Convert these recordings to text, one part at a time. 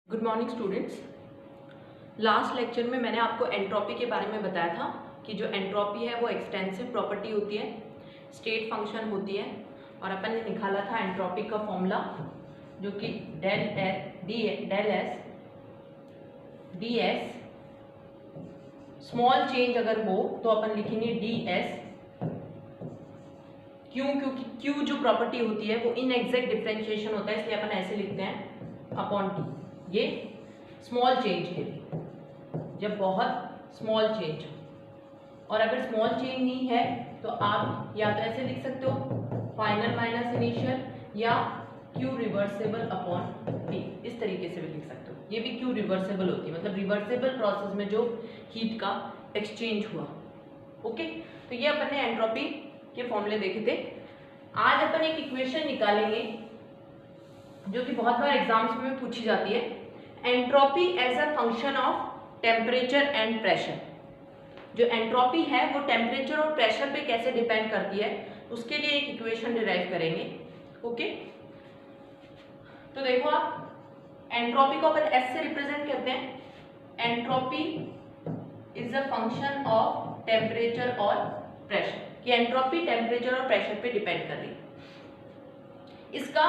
Good morning students. Last lecture में मैंने आपको एंट्रोपी के बारे में बताया था कि जो एंट्रोपी है वो एक्सटेंसिव प्रॉपर्टी होती है, स्टेट फंक्शन होती है। और अपन ने निकाला था एंट्रोपी का फॉर्मूला जो कि del S D S small change अगर हो तो अपन लिखेंगे डी एस क्यों, क्योंकि क्यू जो प्रॉपर्टी होती है वो इनएग्जैक्ट डिफरेंशिएशन होता है, इसलिए अपन ऐसे लिखते हैं अपॉन टी। ये स्मॉल चेंज के लिए, जब बहुत स्मॉल चेंज हो। और अगर स्मॉल चेंज नहीं है तो आप या तो ऐसे लिख सकते हो फाइनल माइनस इनिशियल, या क्यू रिवर्सेबल अपॉन टी, इस तरीके से भी लिख सकते हो। ये भी क्यू रिवर्सेबल होती है, मतलब रिवर्सेबल प्रोसेस में जो हीट का एक्सचेंज हुआ। ओके, तो ये अपन ने एंट्रोपी के फॉर्मूले देखे थे। आज अपन एक इक्वेशन निकालेंगे जो कि बहुत बार एग्जाम्स में पूछी जाती है, entropy as a function of temperature and pressure. जो एंट्रोपी है वो टेम्परेचर और प्रेशर पे कैसे डिपेंड करती है, उसके लिए एक इक्वेशन डिराइव करेंगे। ओके, तो देखो आप, एंट्रोपी को अपन एस से रिप्रेजेंट करते हैं। Entropy is a function of temperature और प्रेशर, कि एंट्रोपी टेम्परेचर और प्रेशर पे डिपेंड कर रही है। इसका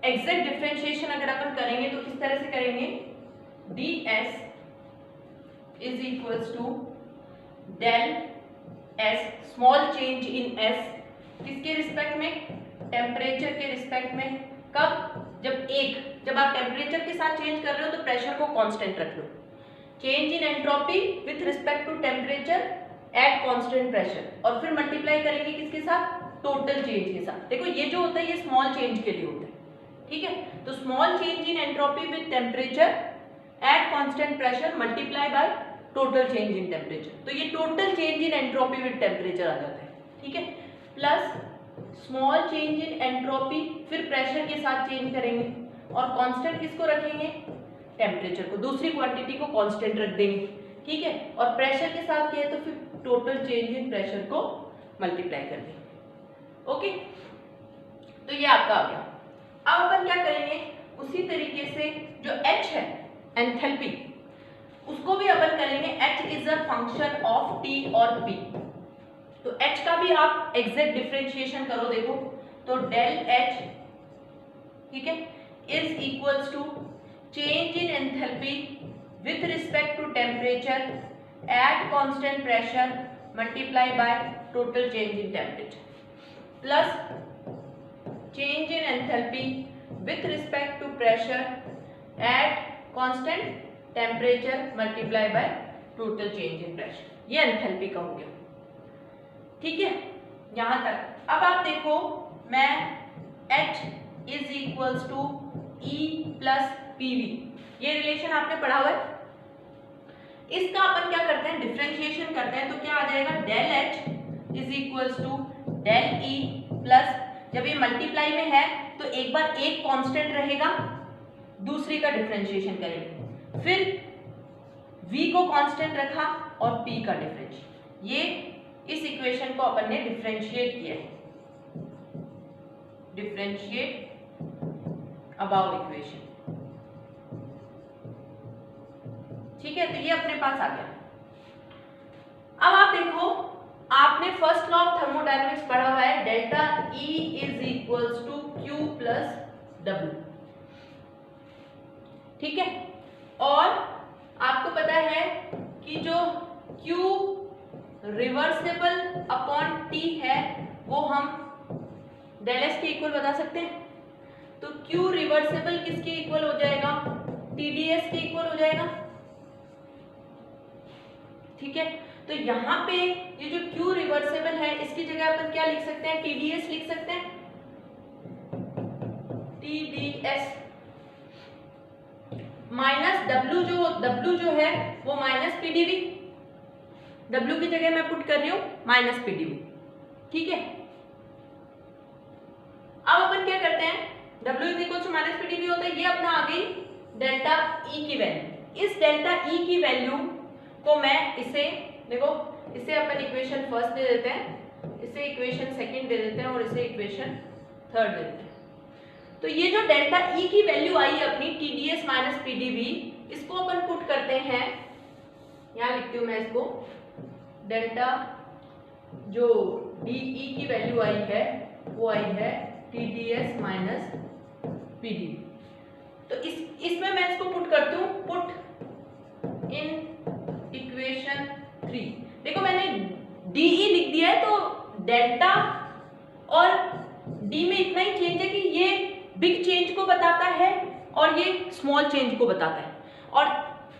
एग्जैक्ट डिफरेंशिएशन अगर अपन करेंगे तो किस तरह से करेंगे, D S is equals to del S small change in S, किसके रिस्पेक्ट में, टेम्परेचर के रिस्पेक्ट में। कब, जब आप टेम्परेचर के साथ चेंज कर रहे हो तो प्रेशर को कांस्टेंट रख लो। Change in entropy with respect to temperature at constant pressure, और फिर मल्टीप्लाई करेंगे किसके साथ, टोटल चेंज के साथ। देखो ये जो होता है ये स्मॉल चेंज के लिए होता है, ठीक है। तो small change in entropy with temperature at constant pressure multiply by total change in temperature, तो ये total change in entropy with temperature आ जाता है, ठीक है। Plus small change in entropy, फिर प्रेशर के साथ चेंज करेंगे और कांस्टेंट किसको रखेंगे, टेम्परेचर को, दूसरी क्वांटिटी को कांस्टेंट रख देंगे, ठीक है। और प्रेशर के साथ किया तो फिर टोटल चेंज इन प्रेशर को मल्टीप्लाई कर देंगे। ओके, तो ये आपका आ गया। अब अपन क्या करेंगे, उसी तरीके से जो H है एंथैल्पी, उसको भी अपन करेंगे H is a function of T और P। तो H का भी आप एग्जैक्ट डिफरेंशिएशन करो, देखो तो डेल H, ठीक है, is equals to change in enthalpy with respect to temperature at constant pressure multiply by total change in temperature, plus change in enthalpy with respect to pressure at constant temperature multiply by total change in pressure। ये enthalpy का हो गया, ठीक है, यहां तक। अब आप देखो, मैं H is equals to E plus PV, ये रिलेशन आपने पढ़ा हुआ है। इसका अपन क्या करते हैं, डिफरेंशिएशन करते हैं, तो क्या आ जाएगा, del H is equals to del E plus, जब ये मल्टीप्लाई में है तो एक बार एक कांस्टेंट रहेगा, दूसरी का डिफरेंशिएशन करेंगे, फिर v को कांस्टेंट रखा और p का डिफरेंशिएशन। ये इस इक्वेशन को अपन ने डिफरेंशिएट किया है, डिफरेंशिएट अबाव इक्वेशन, ठीक है। तो ये अपने पास आ गया। अब आप देखो, आपने फर्स्ट लॉ ऑफ थर्मोडायनेमिक्स पढ़ा हुआ है, delta E is equals to Q plus W, ठीक है। और आपको पता है कि जो Q रिवर्सेबल अपॉन T है वो हम डेल S के इक्वल बता सकते हैं। तो Q रिवर्सेबल किसके इक्वल हो जाएगा, TdS के इक्वल हो जाएगा, ठीक है। तो यहाँ पे ये जो Q रिवर्सेबल है इसकी जगह अपन क्या लिख सकते हैं, TdS लिख सकते हैं, TdS माइनस W जो है वो माइनस PdV, W की जगह मैं पुट कर रही हूँ माइनस PdV, ठीक है। अब अपन क्या करते हैं, W is equal to minus PdV होता है, ये अपना आ गई डेल्टा E की वैल्यू। इस डेल्टा E की वैल्यू को मैं इसे, देखो इसे अपन इक्वेशन फर्स्ट दे देते हैं, इसे इक्वेशन सेकंड दे देते हैं और इसे इक्वेशन थर्ड दे देते हैं। तो ये जो डेल्टा ई की वैल्यू आई है अपनी TDS माइनस PDV, इसको अपन पुट करते हैं, यहां लिखती हूं मैं इसको, डेल्टा जो DE की वैल्यू आई है वो आई है TDS माइनस PDV। तो इसमें मैं इसको पुट करती हूँ, पुट इन इक्वेशन 3। देखो मैंने DE लिख दिया है, तो डेल्टा और D में इतना ही चेंज है कि ये बिग चेंज को बताता है और ये स्मॉल चेंज को बताता है। और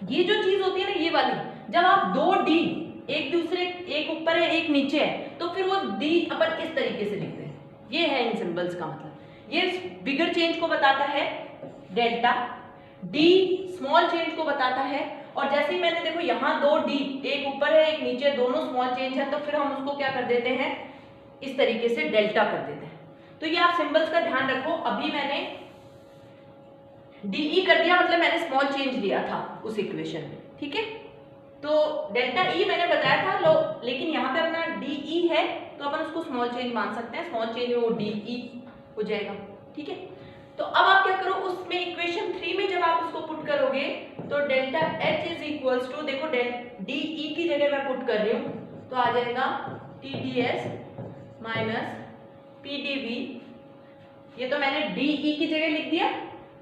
ये जो चीज होती है ना, ये वाली, जब आप दो D एक दूसरे, एक ऊपर है एक नीचे है, तो फिर वो D अपन इस तरीके से लिखते हैं। ये है इन सिंबल्स का मतलब। ये बिगर चेंज को बताता है डेल्टा, D स्मॉल चेंज को बताता है। और जैसे ही मैंने देखो यहाँ दो D, एक ऊपर है एक नीचे, दोनों स्मॉल चेंज है, तो फिर हम उसको क्या कर देते हैं, इस तरीके से डेल्टा कर देते हैं। तो ये आप सिंबल्स का ध्यान रखो। अभी मैंने DE कर दिया, मतलब मैंने स्मॉल चेंज लिया था उस इक्वेशन में, ठीक है। तो डेल्टा E मैंने बताया था लो, लेकिन यहाँ पे अपना DE है तो अपन उसको स्मॉल चेंज मान सकते हैं, स्मॉल चेंज में वो DE हो जाएगा, ठीक है। तो अब आप क्या करो, उसमें इक्वेशन 3 में जब आप उसको पुट करोगे तो delta H is equals to, देखो DE की जगह मैं पुट कर रही हूँ, तो आ जाएगा TDS माइनस PDV। ये तो मैंने DE की जगह लिख दिया,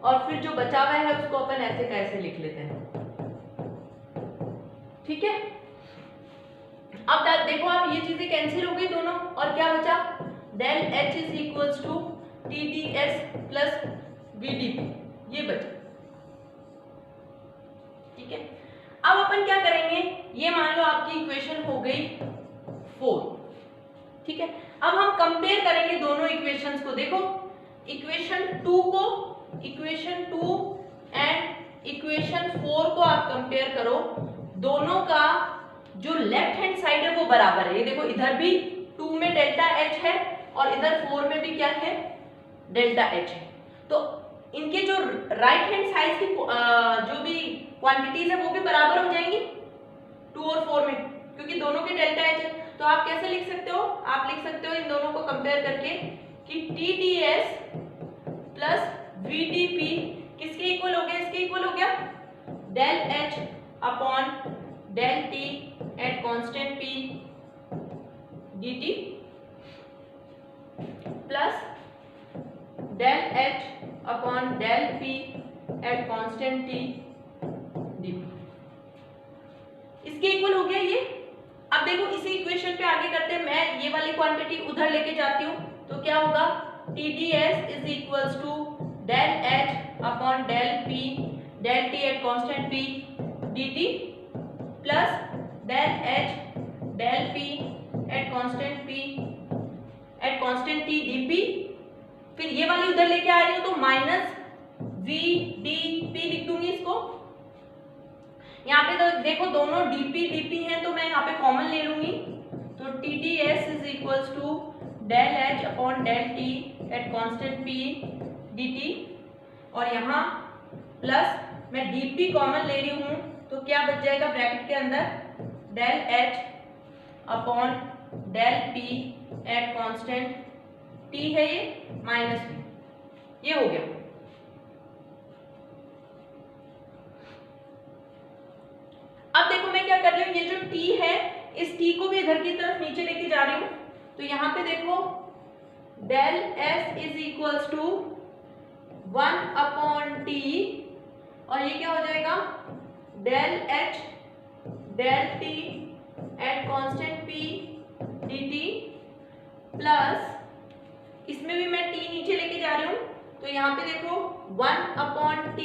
और फिर जो बचा हुआ है उसको अपन ऐसे कैसे लिख लेते हैं, ठीक है। अब देखो आप, ये चीजें कैंसिल हो गई दोनों, और क्या बचा, del H is equals to TDS plus VDP, ये बचा, ठीक है। अब अपन क्या करेंगे, ये मान लो आपकी इक्वेशन हो गई 4, ठीक है। अब हम कंपेयर करेंगे दोनों इक्वेशंस को। देखो इक्वेशन 2 को, इक्वेशन 2 एंड इक्वेशन 4 को आप कंपेयर करो, दोनों का जो लेफ्ट हैंड साइड है वो बराबर है। ये देखो इधर भी 2 में डेल्टा H है और इधर 4 में भी क्या है, डेल्टा H है। तो इनके जो राइट हैंड साइड की जो भी क्वांटिटीज है वो भी बराबर हो जाएंगी 2 और 4 में, क्योंकि दोनों के डेल्टा H है। तो आप कैसे लिख सकते हो, आप लिख सकते हो इन दोनों को कंपेयर करके कि TDS प्लस VDP किसके इक्वल हो गया, इसके इक्वल हो गया, del H upon del T at constant P dt plus del H upon del P at constant T dt, इसके इक्वल हो गया ये। अब देखो इसी इक्वेशन पे आगे करते हैं, मैं ये वाली क्वांटिटी उधर लेके जाती हूँ, तो क्या होगा, TDS is equals to del H upon del P del T at constant P dt plus del H del P at constant P at constant T dP। फिर ये वाली उधर लेके आ रही हूँ, तो माइनस VDP लिख दूंगी इसको। यहाँ पे तो देखो दोनों DP हैं, तो मैं यहाँ पे कॉमन ले लूंगी, तो TDS is equals to del H upon del T at constant P dt, और यहाँ प्लस मैं DP कॉमन ले रही हूँ, तो क्या बच जाएगा ब्रैकेट के अंदर, del H upon del P at constant T है ये माइनस P, ये हो गया। अब देखो मैं क्या कर रही हूँ, ये जो T है इस T को भी इधर की तरफ नीचे लेके जा रही हूँ, तो यहाँ पे देखो del S is equals to 1 upon T, और ये क्या हो जाएगा, del H del T at constant P dt plus, इसमें भी मैं T नीचे लेके जा रही हूँ, तो यहाँ पे देखो 1 upon T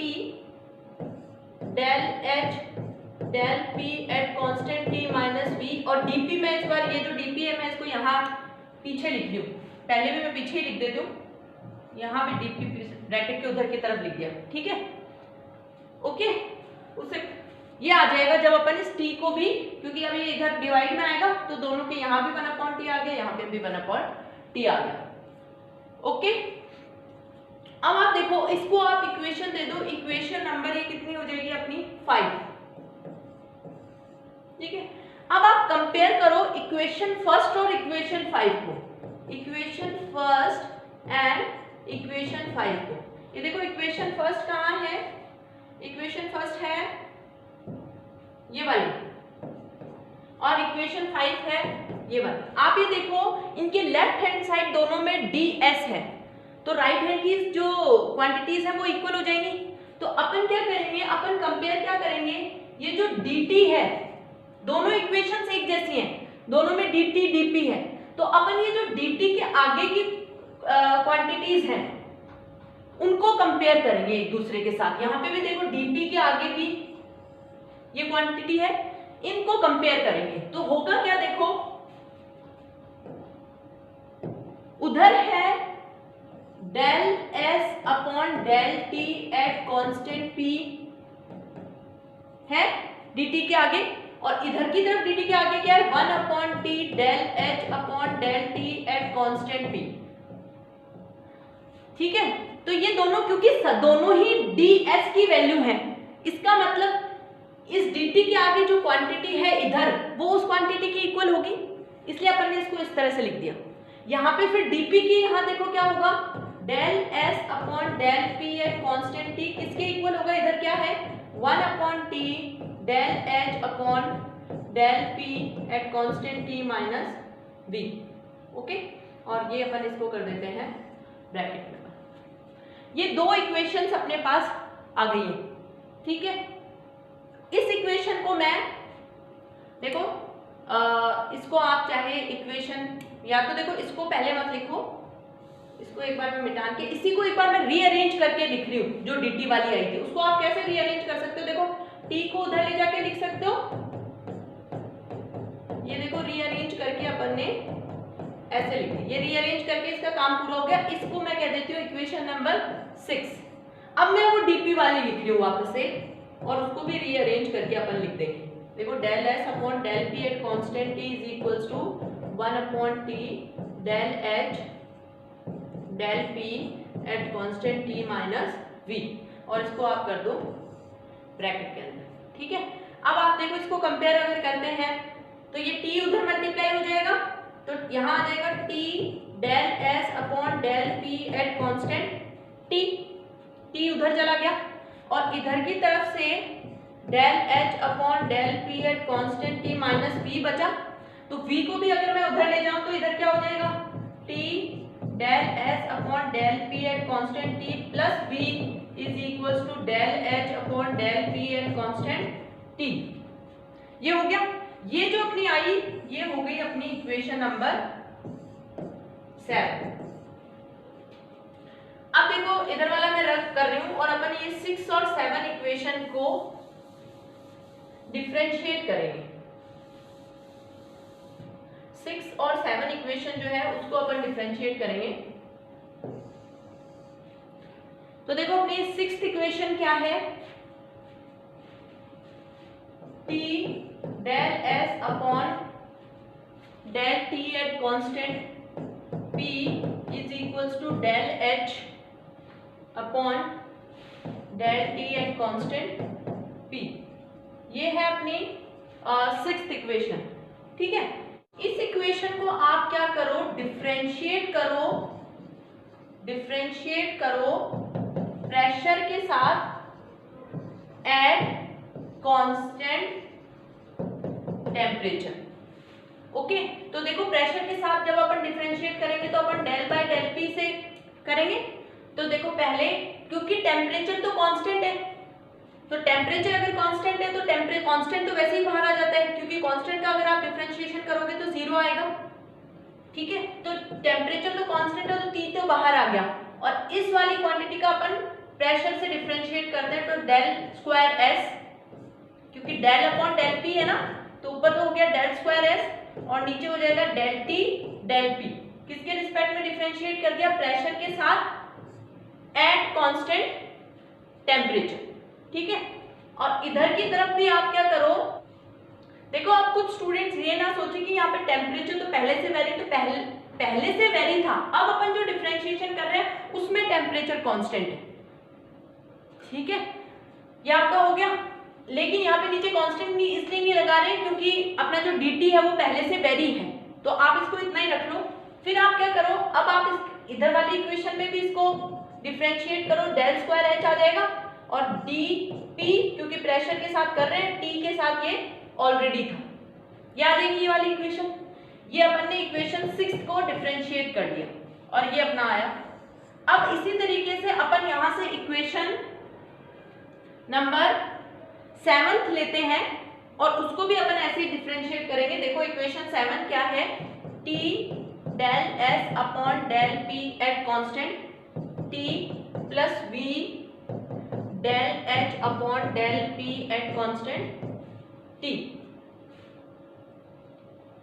del H del P at constant T minus V, और dP में इस बार ये जो dP है मैं इसको यहाँ पीछे लिख दी हूँ, पहले भी मैं पीछे ही लिख देती हूँ, यहाँ भी dP ब्रैकेट के उधर की तरफ लिख दिया, ठीक है, ओके। उससे ये आ जाएगा जब अपन इस T को भी, क्योंकि अभी इधर डिवाइड में आएगा तो दोनों के यहाँ भी 1 अपॉन T आ गया, यहाँ पे भी 1 अपॉन T आ गया, ओके। अब आप देखो इसको आप इक्वेशन दे दो, इक्वेशन नंबर ये कितनी हो जाएगी अपनी 5, ठीक है। अब आप कंपेयर करो इक्वेशन फर्स्ट और इक्वेशन 5 को, इक्वेशन फर्स्ट एंड इक्वेशन 5 को। ये देखो इक्वेशन फर्स्ट कहाँ है, इक्वेशन फर्स्ट है ये वाली, और इक्वेशन 5 है ये वाली। आप ये देखो इनके लेफ्ट हैंड साइड दोनों में ds है, तो राइट हैंड की जो क्वांटिटीज है वो इक्वल हो जाएंगी। तो अपन क्या करेंगे, अपन कंपेयर क्या करेंगे, ये जो dt है, दोनों इक्वेशंस एक जैसी हैं, दोनों में dt dp है, तो अपन ये जो dt के आगे की क्वांटिटीज हैं उनको कंपेयर करेंगे एक दूसरे के साथ। यहाँ पे भी देखो dp के आगे भी ये क्वांटिटी है, इनको कंपेयर करेंगे तो होगा क्या, देखो उधर है del s upon del t at constant p है dt के आगे, और इधर की तरफ dt के आगे क्या है 1 upon t del h upon del t at constant p। ठीक है, तो ये दोनों क्योंकि दोनों ही ds की वैल्यू है, इसका मतलब इस dt के आगे जो क्वांटिटी है इधर वो उस क्वांटिटी की इक्वल होगी, इसलिए अपन ने इसको इस तरह से लिख दिया। यहाँ पे फिर dp की यहाँ देखो क्या होगा, del s upon del p at constant t किसके इक्वल होगा, इधर क्या है 1 upon t del h upon del p at constant t minus v। Okay, और ये अपन इसको कर देते हैं ब्रैकेट में। ये दो इक्वेशंस अपने पास आ गई है। ठीक है, इस इक्वेशन को मैं देखो इसको आप चाहे इक्वेशन, या तो देखो इसको पहले मत लिखो, इसको एक बार मैं मिटा के इसी को एक बार मैं रीअरेंज करके लिख रही हूँ, जो dt वाली आई थी उसको आप कैसे रीअरेंज कर सकते हो, देखो t को उधर ले जाके लिख सकते हो, ये देखो रीअरेंज करके अपन ने ऐसे लिख दी, ये रीअरेंज करके इसका काम पूरा हो गया। इसको मैं कह देती हूँ इक्वेशन नंबर 6। अब मैं वो dp वाली लिख रही हूँ वापस से, और उसको भी रीअरेंज करके अपन लिख देंगे। देखो del s upon del p at constant t is equals to 1 upon t del h del p at constant t minus v, और इसको आप कर दो ब्रैकेट के अंदर। ठीक है, अब आप देखो इसको कंपेयर अगर करते हैं तो ये t उधर मल्टीप्लाई हो जाएगा, तो यहाँ आ जाएगा t del s upon del p at constant t उधर चला गया, और इधर की तरफ से del h upon del p at constant t minus v बचा, तो v को भी अगर मैं उधर ले जाऊं तो इधर क्या हो जाएगा t del s upon del p at constant t plus v is equals to del h upon del p at constant t। ये हो गया, ये जो अपनी आई ये हो गई अपनी इक्वेशन नंबर 7। अब देखो इधर वाला मैं रख कर रही हूं, और अपन ये 6 और 7 इक्वेशन को डिफरेंशिएट करेंगे। 6 और 7 इक्वेशन जो है उसको अपन डिफरेंशिएट करेंगे। तो देखो अपनी 6th इक्वेशन क्या है, t del s upon del t at constant p is equals to del h upon del t at constant p। ये है अपनी 6th इक्वेशन। ठीक है, इस इक्वेशन को आप क्या करो, डिफरेंशिएट करो प्रेशर के साथ एट कांस्टेंट टेम्परेचर। ओके, तो देखो प्रेशर के साथ जब अपन डिफरेंशिएट करेंगे तो अपन डेल बाय डेल पी से करेंगे। तो देखो पहले क्योंकि टेम्परेचर तो कांस्टेंट है, तो टेम्परेचर अगर कांस्टेंट है तो टेम्परेचर कांस्टेंट तो वैसे ही बाहर आ जाता है, क्योंकि कांस्टेंट का अगर आप डिफरेंशिएशन करोगे तो 0 आएगा। ठीक है, तो टेम्परेचर तो कांस्टेंट है तो t तो बाहर आ गया, और इस वाली क्वांटिटी का अपन प्रेशर से डिफरेंशिएट करते हैं तो डेल स्क्वायर s, क्योंकि डेल अपॉन डेल p है ना, तो ऊपर तो हो गया डेल स्क्वायर s और नीचे हो जाएगा डेल t डेल p। किसके रिस्पेक्ट में डिफरेंशिएट कर दिया, प्रेशर के साथ एट कांस्टेंट टेम्परेचर। ठीक है, और इधर की तरफ भी आप क्या करो, देखो आप कुछ स्टूडेंट्स ये ना सोचे कि यहाँ पे टेम्परेचर तो पहले से वेरी, तो पहले से वेरी था, अब अपन जो डिफरेंशिएशन कर रहे हैं उसमें टेम्परेचर कांस्टेंट है। ठीक है, ये आपका हो गया, लेकिन यहाँ पे नीचे कांस्टेंट नहीं इसलिए नहीं लगा रहे क्योंकि अपना जो dt है वो पहले से वेरी है, तो आप इसको इतना ही रख लो। फिर आप क्या करो, अब आप इधर वाली इक्वेशन में भी इसको डिफरेंशिएट करो, डेल स्क्वायर एच आ जाएगा और डी पी क्योंकि प्रेशर के साथ कर रहे हैं, टी के साथ ये ऑलरेडी था, ये आ जाएगी ये वाली इक्वेशन। ये अपन ने इक्वेशन 6 को डिफरेंशिएट कर दिया और ये अपना आया। अब इसी तरीके से अपन यहां से इक्वेशन नंबर 7 लेते हैं और उसको भी अपन ऐसे ही डिफरेंशिएट करेंगे। देखो इक्वेशन 7 क्या है, T del S upon del P at constant T plus V del H upon del P at constant T.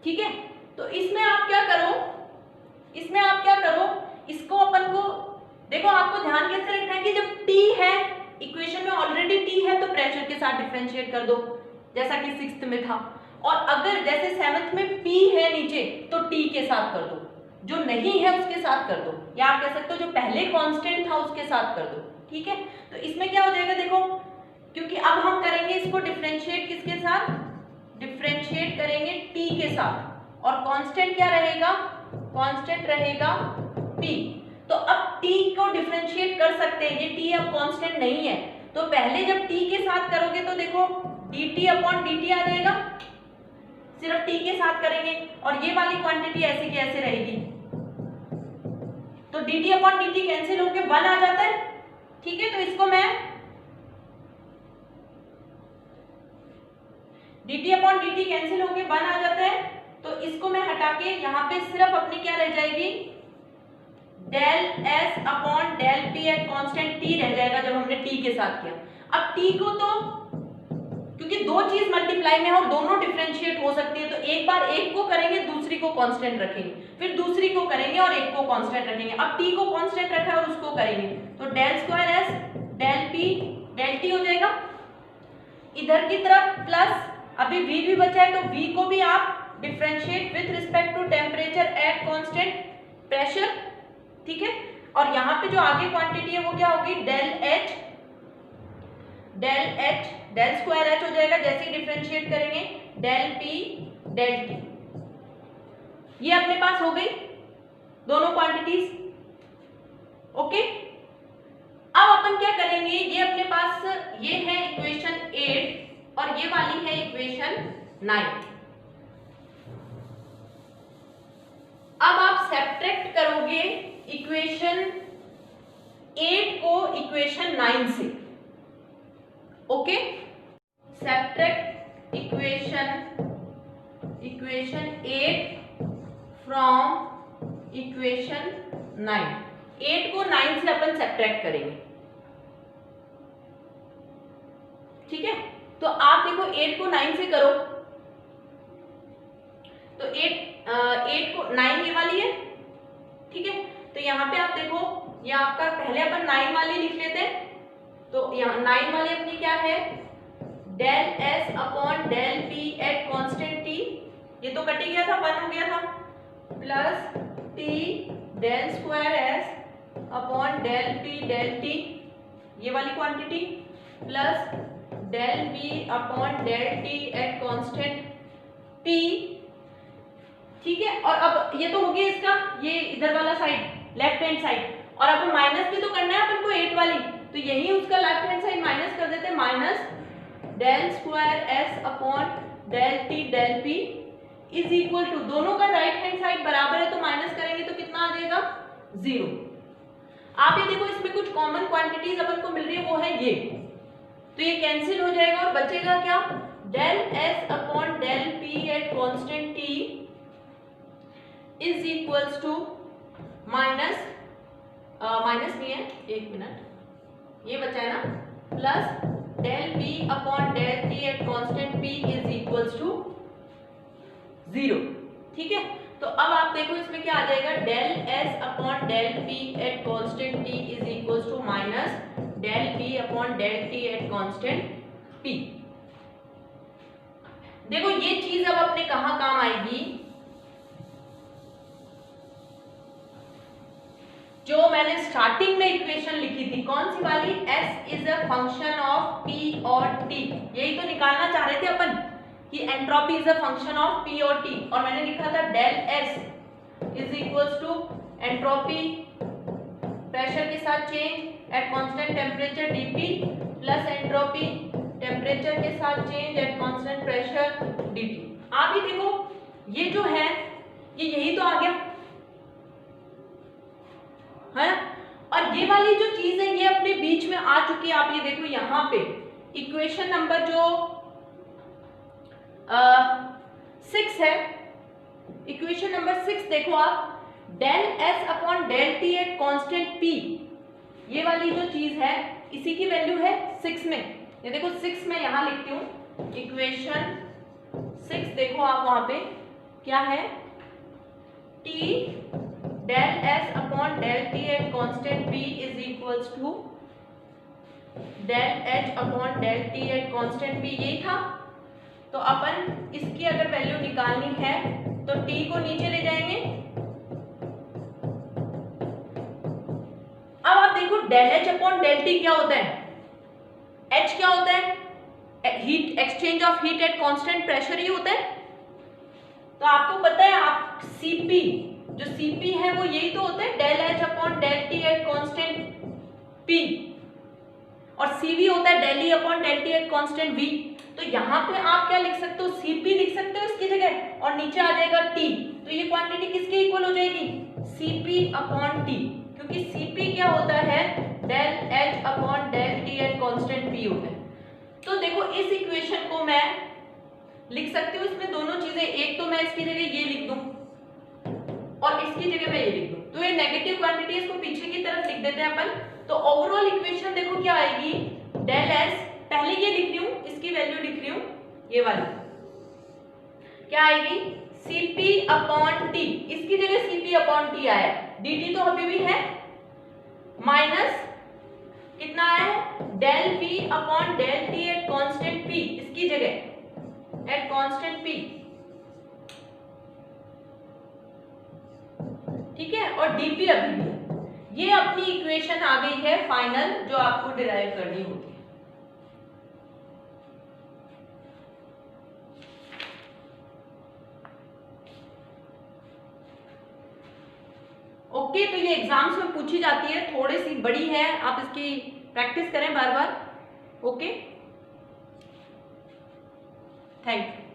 ठीक है, तो इसमें आप क्या करो, इसमें आप क्या करो, इसको अपन को देखो, आपको ध्यान कैसे रखना है कि जब टी है इक्वेशन में ऑलरेडी टी है तो प्रेशर के साथ डिफरेंशिएट कर दो जैसा कि 6th में था, और अगर जैसे 7th में P है नीचे तो T के साथ कर दो, जो नहीं है उसके साथ कर दो, या आप कह सकते हो जो पहले कांस्टेंट था उसके साथ कर दो। ठीक है, तो इसमें क्या हो जाएगा देखो, क्योंकि अब हम करेंगे इसको डिफरेंशिएट किसके साथ, डिफरेंशिएट करेंगे T के साथ, और कांस्टेंट क्या रहेगा, कांस्टेंट रहेगा P। तो अब T को डिफरेंशिएट कर सकते हैं, ये T अब कांस्टेंट नहीं है, तो पहले जब T के साथ करोगे तो देखो dt अपॉन dt आ जाएगा, सिर्फ T के साथ करेंगे और ये वाली क्वांटिटी ऐसे की ऐसे रहेगी, तो dt अपॉन dt कैंसिल होके 1 आ जाता है। ठीक है, तो इसको मैं dt अपॉन dt कैंसिल होके 1 आ जाता है, तो इसको मैं हटा के यहाँ पे सिर्फ अपनी क्या रह जाएगी, del S upon del P at constant T रह जाएगा जब हमने टी के साथ किया। अब टी को तो क्योंकि दो चीज मल्टीप्लाई में है और दोनों डिफरेंशिएट हो सकती है, तो एक बार एक को करेंगे दूसरी को कांस्टेंट रखेंगे, फिर दूसरी को करेंगे और एक को कांस्टेंट रखेंगे। अब टी को कांस्टेंट रखा है और उसको करेंगे तो del square S del P del T हो जाएगा। इधर की तरफ प्लस अभी v भी बचा है, तो v को भी आप differentiate with respect to temperature at constant pressure. ठीक है, और यहाँ पे जो आगे क्वांटिटी है वो क्या होगी, del H del square H हो जाएगा, जैसे ही डिफरेंशिएट करेंगे डेल पी डेल टी। ये अपने पास हो गई दोनों क्वांटिटीज। ओके, अब अपन क्या करेंगे, ये अपने पास ये है इक्वेशन 8 और ये वाली है इक्वेशन 9। अब आप सब्ट्रैक्ट करोगे इक्वेशन 8 को इक्वेशन 9 से। Okay, subtract equation 8 from equation 9। 8 को 9 से अपन सब्ट्रैक्ट करेंगे। ठीक है, तो आप देखो 8 को 9 से करो, तो 8 को 9 ये वाली है। ठीक है, तो यहाँ पे आप देखो, ये आपका पहले अपन 9 वाली लिख लेते हैं, तो यहाँ 9 वाली अपनी क्या है, del S upon del P at constant T, ये तो कट ही गया था, 1 हो गया था, plus T del square S upon del P del T, ये वाली quantity, plus del B upon del T at constant T. ठीक है, और अब ये तो हो गया इसका, ये इधर वाला साइड लेफ्ट हैंड साइड, और अब माइनस भी तो करना है अपन को 8 वाली, तो यही उसका लेफ्ट हैंड साइड माइनस कर देते हैं, minus del square S upon del T del P is equal to, दोनों का राइट हैंड साइड बराबर है तो माइनस करेंगे तो कितना आ जाएगा, 0। आप ये देखो इसमें कुछ कॉमन क्वांटिटीज अपन को मिल रही है, वो है ये, तो ये कैंसिल हो जाएगा और बचेगा क्या, del S upon del P at constant T is equals to minus नहीं है, 1 मिनट, ये बचा है ना, plus del B upon del T at constant P is equals to 0। ठीक है, तो अब आप देखो इसमें क्या आ जाएगा, del S upon del P at constant T is equals to minus del B upon del T at constant P. देखो ये चीज अब अपने कहाँ काम आएगी, जो मैंने स्टार्टिंग में इक्वेशन लिखी थी, कौन सी वाली, S is a function of P और T, यही तो निकालना चाह रहे थे अपन कि entropy is a function of P और T, और मैंने लिखा था del S is equals to entropy pressure के साथ change at constant temperature dP plus entropy temperature के साथ change at constant pressure dt। आप ही देखो ये जो है ये यही तो आ गया है, और ये वाली जो चीज है ये अपने बीच में आ चुकी है। आप ये देखो यहाँ पे इक्वेशन नंबर जो 6 है, इक्वेशन नंबर 6 देखो आप, del S upon del T at constant P, ये वाली जो चीज है इसी की वैल्यू है 6 में। ये देखो 6 में यहां लिखती हूं इक्वेशन 6, देखो आप वहां पे क्या है, T del S upon del T at constant P is equals to del H upon del T at constant P, यही था। तो अपन इसकी अगर वैल्यू निकालनी है तो टी को नीचे ले जाएंगे। अब आप देखो del H upon del T क्या होता है, एच क्या होता है, heat exchange of heat at constant pressure ही होता है। तो आपको पता है आप सीपी, जो सीपी है वो यही तो होता है, del H upon del T at constant P, और सीवी होता है del E upon del T at constant V. तो यहाँ पे आप क्या लिख सकते हो, सीपी लिख सकते हो इसकी जगह, और नीचे आ जाएगा टी। तो ये क्वांटिटी किसके इक्वल हो जाएगी, सीपी अपॉन टी, क्योंकि सीपी क्या होता है, del H upon del T at constant P होता है। तो देखो इस इक्वेशन को मैं लिख सकती हूँ, इसमें दोनों चीजें, एक तो मैं इसकी जगह ये लिख दूं और इसकी जगह मैं ये लिख दूं, तो ये नेगेटिव क्वांटिटी, इसको पीछे की तरफ लिख देते हैं अपन। तो ओवरऑल इक्वेशन देखो क्या आएगी, डेल एस, पहले ये लिख रही हूं, इसकी वैल्यू लिख रही हूं, ये वाली क्या आएगी, Cp अपॉन टी, इसकी जगह Cp अपॉन टी आया, dt तो अभी भी है, माइनस कितना है, del V upon del T at constant P, इसकी जगह एट कांस्टेंट P, ठीक है, और dP अभी भी है। ये अपनी इक्वेशन आ गई है फाइनल, जो आपको डिराइव करनी होगी। ओके, तो ये एग्जाम्स में पूछी जाती है, थोड़ी सी बड़ी है, आप इसकी प्रैक्टिस करें बार बार। Okay, thank you.